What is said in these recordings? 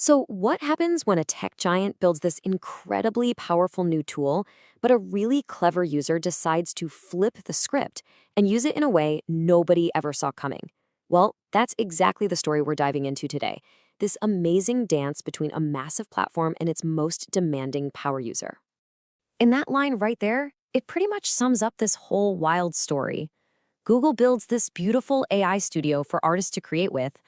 So, what happens when a tech giant builds this incredibly powerful new tool, but a really clever user decides to flip the script and use it in a way nobody ever saw coming? Well, that's exactly the story we're diving into today. This amazing dance between a massive platform and its most demanding power user. In that line right there, it pretty much sums up this whole wild story. Google builds this beautiful AI studio for artists to create with,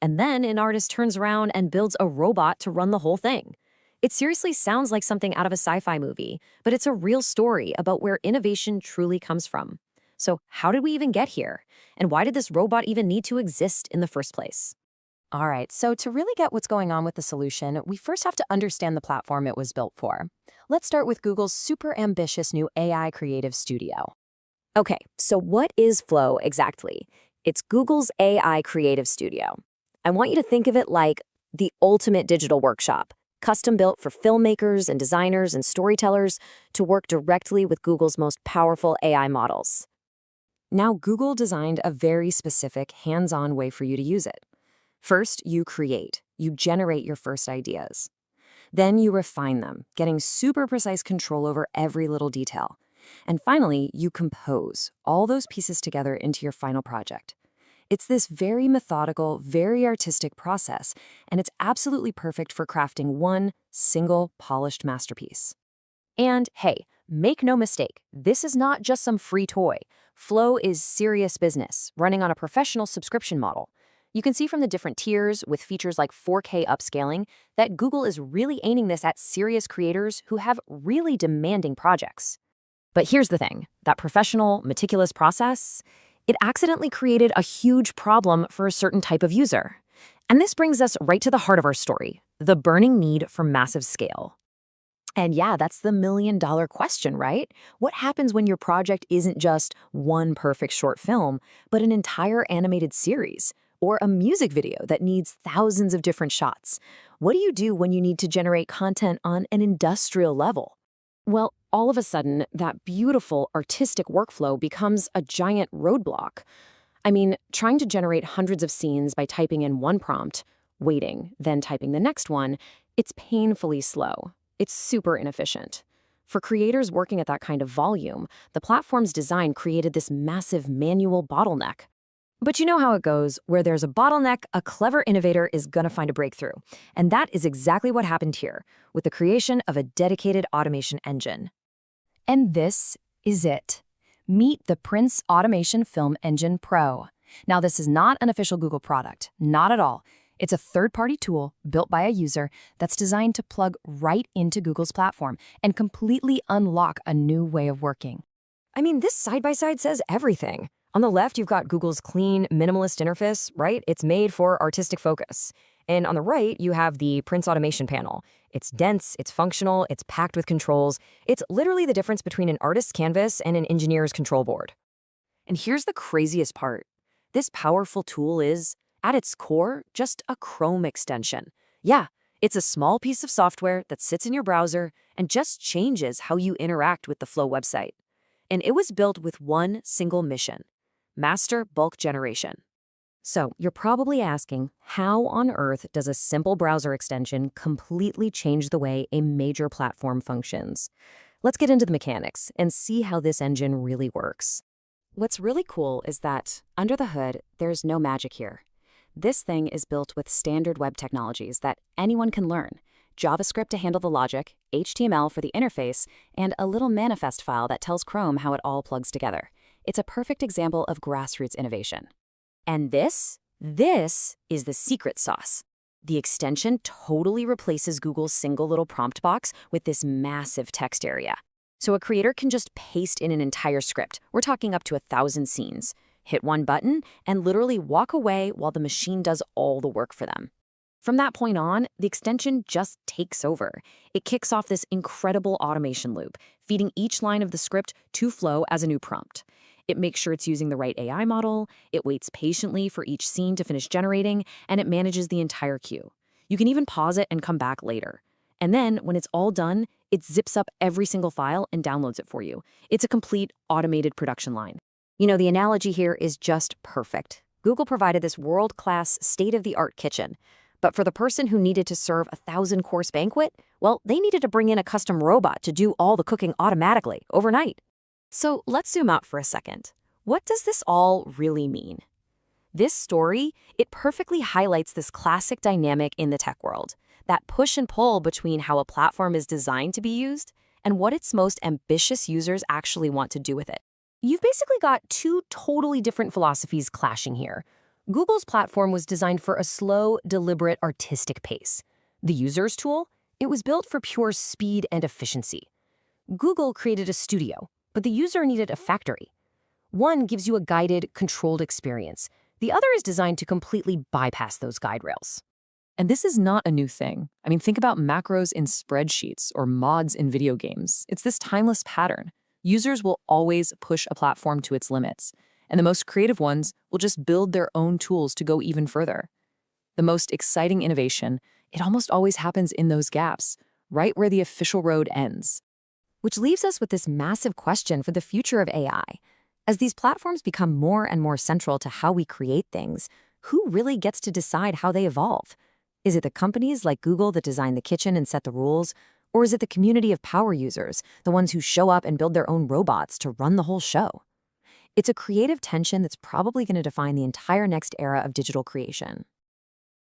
and then an artist turns around and builds a robot to run the whole thing. It seriously sounds like something out of a sci-fi movie, but it's a real story about where innovation truly comes from. So how did we even get here? And why did this robot even need to exist in the first place? All right, so to really get what's going on with the solution, we first have to understand the platform it was built for. Let's start with Google's super ambitious new AI creative studio. Okay, so what is Flow exactly? It's Google's AI creative studio. I want you to think of it like the ultimate digital workshop, custom built for filmmakers and designers and storytellers to work directly with Google's most powerful AI models. Now, Google designed a very specific, hands-on way for you to use it. First, you create. You generate your first ideas. Then you refine them, getting super precise control over every little detail. And finally, you compose all those pieces together into your final project. It's this very methodical, very artistic process, and it's absolutely perfect for crafting one single polished masterpiece. And hey, make no mistake, this is not just some free toy. Flow is serious business, running on a professional subscription model. You can see from the different tiers with features like 4K upscaling that Google is really aiming this at serious creators who have really demanding projects. But here's the thing, that professional, meticulous process, it accidentally created a huge problem for a certain type of user. And this brings us right to the heart of our story, the burning need for massive scale. And yeah, that's the million-dollar question, right? What happens when your project isn't just one perfect short film, but an entire animated series? Or a music video that needs thousands of different shots? What do you do when you need to generate content on an industrial level? Well, all of a sudden, that beautiful artistic workflow becomes a giant roadblock. I mean, trying to generate hundreds of scenes by typing in one prompt, waiting, then typing the next one, it's painfully slow. It's super inefficient. For creators working at that kind of volume, the platform's design created this massive manual bottleneck. But you know how it goes, where there's a bottleneck, a clever innovator is gonna find a breakthrough. And that is exactly what happened here, with the creation of a dedicated automation engine. And this is it. Meet the Prince Automation Film Engine Pro. Now, this is not an official Google product, not at all. It's a third-party tool built by a user that's designed to plug right into Google's platform and completely unlock a new way of working. I mean, this side-by-side says everything. On the left, you've got Google's clean, minimalist interface, right? It's made for artistic focus. And on the right, you have the Prince Automation panel. It's dense, it's functional, it's packed with controls. It's literally the difference between an artist's canvas and an engineer's control board. And here's the craziest part. This powerful tool is, at its core, just a Chrome extension. Yeah, it's a small piece of software that sits in your browser and just changes how you interact with the Flow website. And it was built with one single mission: master bulk generation. So you're probably asking, how on earth does a simple browser extension completely change the way a major platform functions? Let's get into the mechanics and see how this engine really works. What's really cool is that, under the hood, there's no magic here. This thing is built with standard web technologies that anyone can learn: JavaScript to handle the logic, HTML for the interface, and a little manifest file that tells Chrome how it all plugs together. It's a perfect example of grassroots innovation. And this is the secret sauce. The extension totally replaces Google's single little prompt box with this massive text area. So a creator can just paste in an entire script. We're talking up to 1,000 scenes. Hit one button and literally walk away while the machine does all the work for them. From that point on, the extension just takes over. It kicks off this incredible automation loop, feeding each line of the script to Flow as a new prompt. It makes sure it's using the right AI model, it waits patiently for each scene to finish generating, and it manages the entire queue. You can even pause it and come back later. And then, when it's all done, it zips up every single file and downloads it for you. It's a complete automated production line. You know, the analogy here is just perfect. Google provided this world-class, state-of-the-art kitchen. But for the person who needed to serve a 1,000-course banquet, well, they needed to bring in a custom robot to do all the cooking automatically, overnight. So let's zoom out for a second. What does this all really mean? This story, it perfectly highlights this classic dynamic in the tech world, that push and pull between how a platform is designed to be used and what its most ambitious users actually want to do with it. You've basically got two totally different philosophies clashing here. Google's platform was designed for a slow, deliberate, artistic pace. The user's tool, it was built for pure speed and efficiency. Google created a studio, but the user needed a factory. One gives you a guided, controlled experience. The other is designed to completely bypass those guide rails. And this is not a new thing. I mean, think about macros in spreadsheets or mods in video games. It's this timeless pattern. Users will always push a platform to its limits, and the most creative ones will just build their own tools to go even further. The most exciting innovation, it almost always happens in those gaps, right where the official road ends. Which leaves us with this massive question for the future of AI. As these platforms become more and more central to how we create things, who really gets to decide how they evolve? Is it the companies like Google that design the kitchen and set the rules? Or is it the community of power users, the ones who show up and build their own robots to run the whole show? It's a creative tension that's probably going to define the entire next era of digital creation.